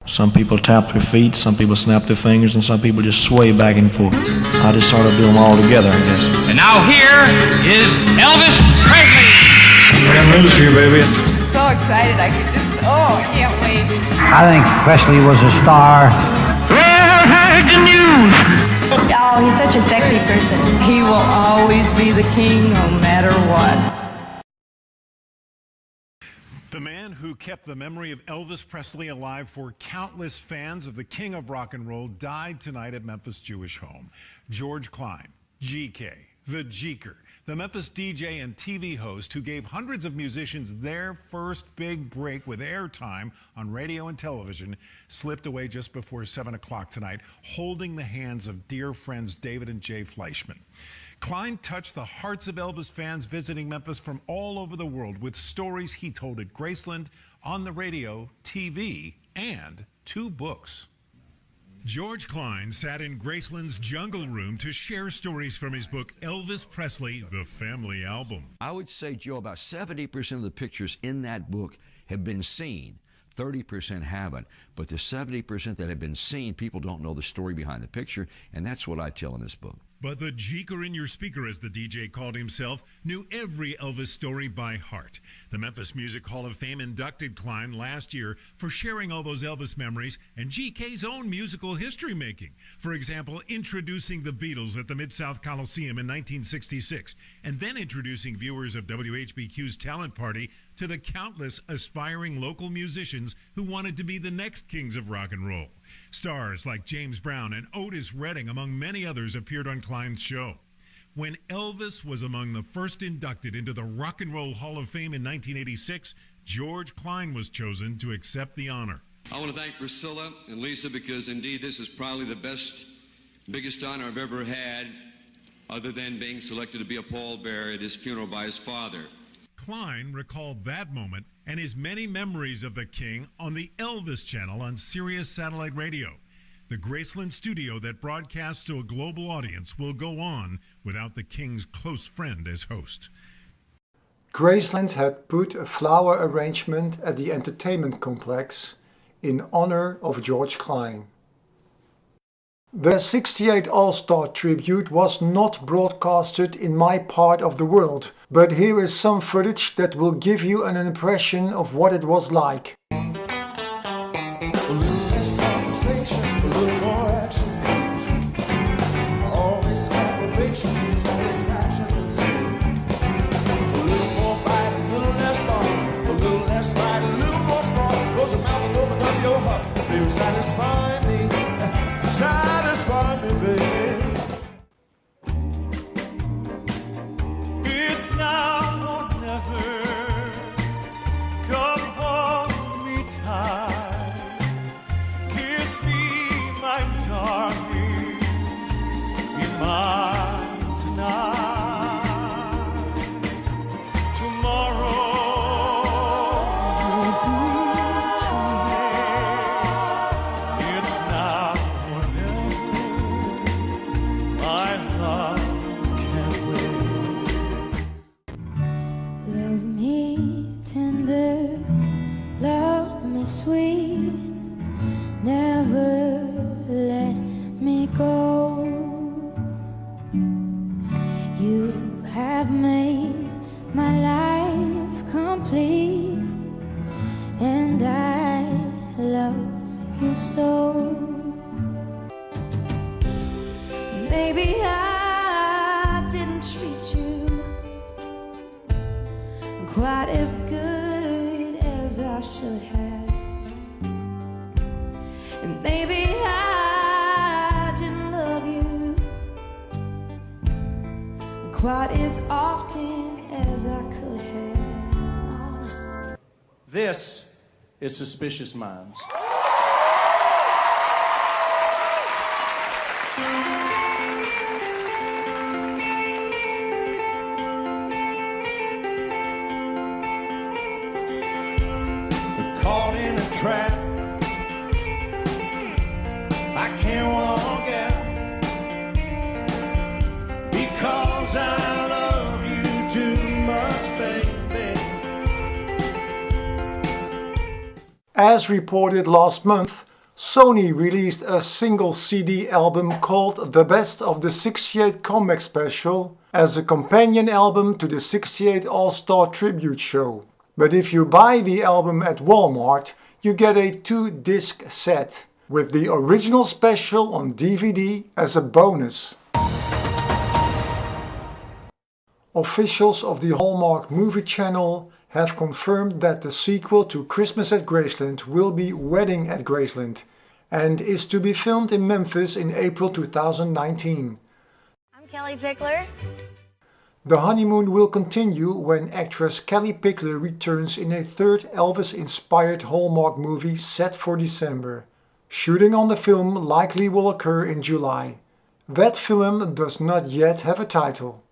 Some people tap their feet, some people snap their fingers, and some people just sway back and forth. I just sort of do them all together, I guess. And now here is Elvis Presley. I got news for you, baby. So excited, I can't wait. I think Presley was a star. Well, heard the news. Oh, he's such a sexy person. He will always be the king no matter what. The man who kept the memory of Elvis Presley alive for countless fans of the king of rock and roll died tonight at Memphis Jewish home. George Klein, GK, the Jeeker, the Memphis DJ and TV host who gave hundreds of musicians their first big break with airtime on radio and television, slipped away just before 7 o'clock tonight, holding the hands of dear friends David and Jay Fleischman. Klein touched the hearts of Elvis fans visiting Memphis from all over the world with stories he told at Graceland, on the radio, TV, and 2 books. George Klein sat in Graceland's Jungle Room to share stories from his book, Elvis Presley, The Family Album. I would say, Joe, about 70% of the pictures in that book have been seen. 30% haven't. But the 70% that have been seen, people don't know the story behind the picture, and that's what I tell in this book. But the Jeeker in your speaker, as the DJ called himself, knew every Elvis story by heart. The Memphis Music Hall of Fame inducted Klein last year for sharing all those Elvis memories and GK's own musical history making. For example, introducing the Beatles at the Mid-South Coliseum in 1966, and then introducing viewers of WHBQ's Talent Party to the countless aspiring local musicians who wanted to be the next kings of rock and roll. Stars like James Brown and Otis Redding, among many others, appeared on Klein's show. When Elvis was among the first inducted into the Rock and Roll Hall of Fame in 1986, George Klein was chosen to accept the honor. I want to thank Priscilla and Lisa because indeed this is probably the biggest honor I've ever had, other than being selected to be a pallbearer at his funeral by his father. Klein recalled that moment and his many memories of the king on the Elvis channel on Sirius Satellite Radio. The Graceland studio that broadcasts to a global audience will go on without the king's close friend as host. Graceland had put a flower arrangement at the entertainment complex in honor of George Klein. The 68 All-Star tribute was not broadcasted in my part of the world, but here is some footage that will give you an impression of what it was like. Maybe I didn't treat you quite as good as I should have, and maybe I didn't love you quite as often as I could have. This is Suspicious Minds. Caught in a trap, I can't walk out because I love you too much, baby. As reported last month, Sony released a single CD album called The Best of the 68 Comeback Special as a companion album to the 68 All-Star Tribute Show. But if you buy the album at Walmart, you get a 2-disc set with the original special on DVD as a bonus. Officials of the Hallmark Movie Channel have confirmed that the sequel to Christmas at Graceland will be Wedding at Graceland and is to be filmed in Memphis in April 2019. I'm Kelly Pickler. The honeymoon will continue when actress Kelly Pickler returns in a third Elvis-inspired Hallmark movie set for December. Shooting on the film likely will occur in July. That film does not yet have a title.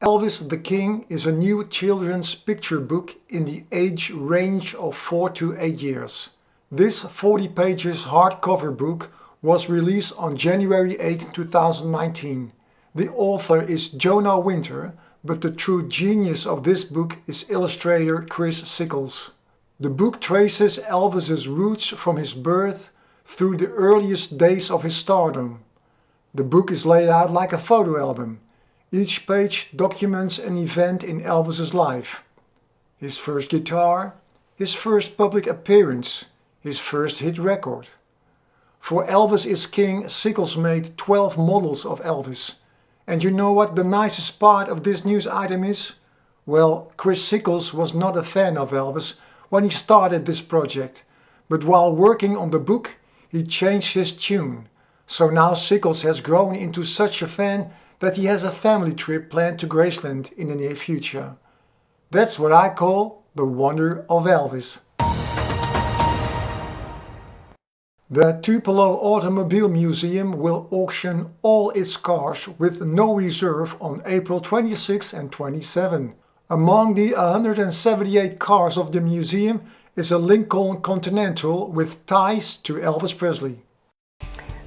Elvis the King is a new children's picture book in the age range of 4 to 8 years. This 40 pages hardcover book was released on January 8, 2019. The author is Jonah Winter, but the true genius of this book is illustrator Chris Sickles. The book traces Elvis's roots from his birth through the earliest days of his stardom. The book is laid out like a photo album. Each page documents an event in Elvis's life. His first guitar, his first public appearance, his first hit record. For Elvis is King, Sickles made 12 models of Elvis. And you know what the nicest part of this news item is? Well, Chris Sickles was not a fan of Elvis when he started this project, but while working on the book, he changed his tune. So now Sickles has grown into such a fan that he has a family trip planned to Graceland in the near future. That's what I call the wonder of Elvis. The Tupelo Automobile Museum will auction all its cars with no reserve on April 26 and 27. Among the 178 cars of the museum is a Lincoln Continental with ties to Elvis Presley.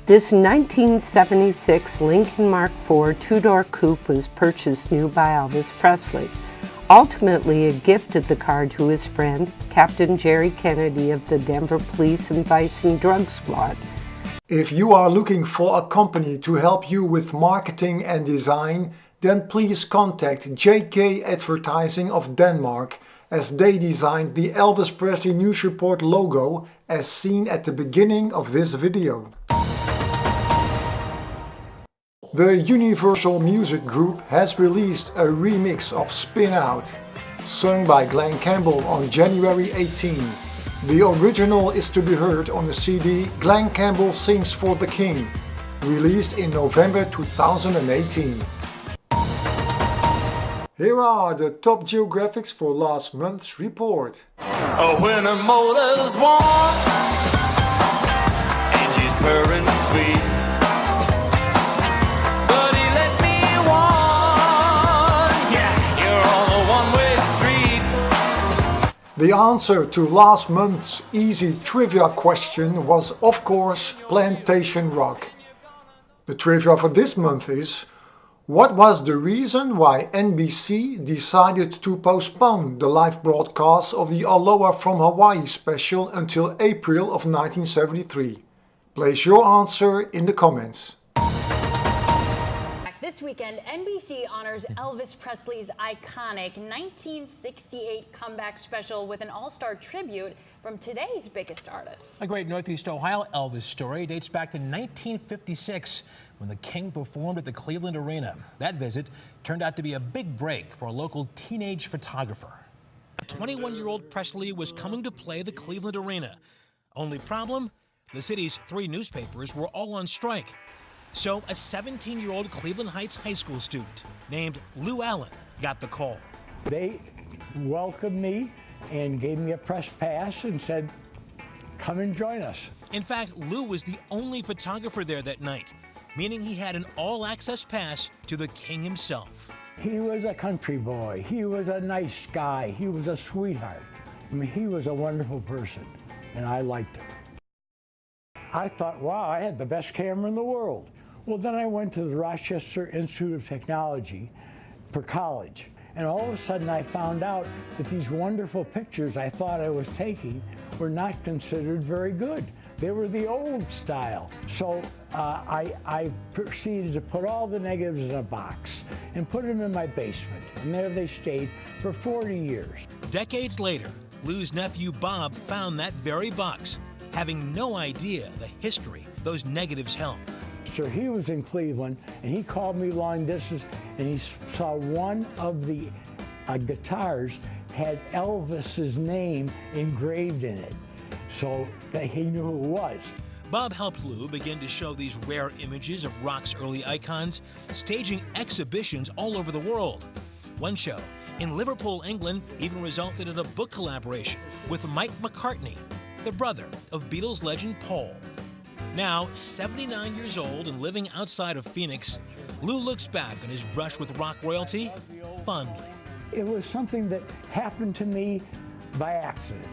This 1976 Lincoln Mark IV two-door coupe was purchased new by Elvis Presley. Ultimately, he gifted the car to his friend, Captain Jerry Kennedy of the Denver Police and Vice and Drug Squad. If you are looking for a company to help you with marketing and design, then please contact JK Advertising of Denmark, as they designed the Elvis Presley News Report logo as seen at the beginning of this video. The Universal Music Group has released a remix of Spin Out, sung by Glen Campbell on January 18. The original is to be heard on the CD Glen Campbell Sings for the King, released in November 2018. Here are the top geographics for last month's report. When her motor's warm and she's purring sweet, buddy, let me warn, yeah, you're on a one-way street. The answer to last month's easy trivia question was, of course, Plantation Rock. The trivia for this month is: what was the reason why NBC decided to postpone the live broadcast of the Aloha from Hawaii special until April of 1973? Place your answer in the comments. This weekend, NBC honors Elvis Presley's iconic 1968 comeback special with an all-star tribute from today's biggest artists. A great Northeast Ohio Elvis story dates back to 1956 when the King performed at the Cleveland Arena. That visit turned out to be a big break for a local teenage photographer. 21-year-old Presley was coming to play the Cleveland Arena. Only problem? The city's 3 newspapers were all on strike. So a 17-year-old Cleveland Heights high school student named Lou Allen got the call. They welcomed me and gave me a press pass and said, come and join us. In fact, Lou was the only photographer there that night, meaning he had an all-access pass to the King himself. He was a country boy. He was a nice guy. He was a sweetheart. I mean, he was a wonderful person, and I liked him. I thought, wow, I had the best camera in the world. Well, then I went to the Rochester Institute of Technology for college. And all of a sudden I found out that these wonderful pictures I thought I was taking were not considered very good. They were the old style. So I proceeded to put all the negatives in a box and put them in my basement. And there they stayed for 40 years. Decades later, Lou's nephew Bob found that very box, having no idea the history those negatives held. So he was in Cleveland, and he called me long distance, and he saw one of the guitars had Elvis's name engraved in it, so that he knew who it was. Bob helped Lou begin to show these rare images of rock's early icons, staging exhibitions all over the world. One show in Liverpool, England, even resulted in a book collaboration with Mike McCartney, the brother of Beatles legend Paul. Now, 79 years old and living outside of Phoenix, Lou looks back on his brush with rock royalty fondly. It was something that happened to me by accident,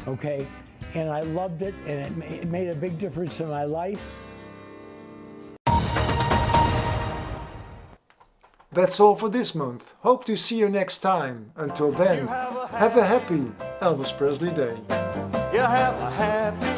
okay? And I loved it, and it made a big difference in my life. That's all for this month. Hope to see you next time. Until then, have a happy Elvis Presley Day. You have a happy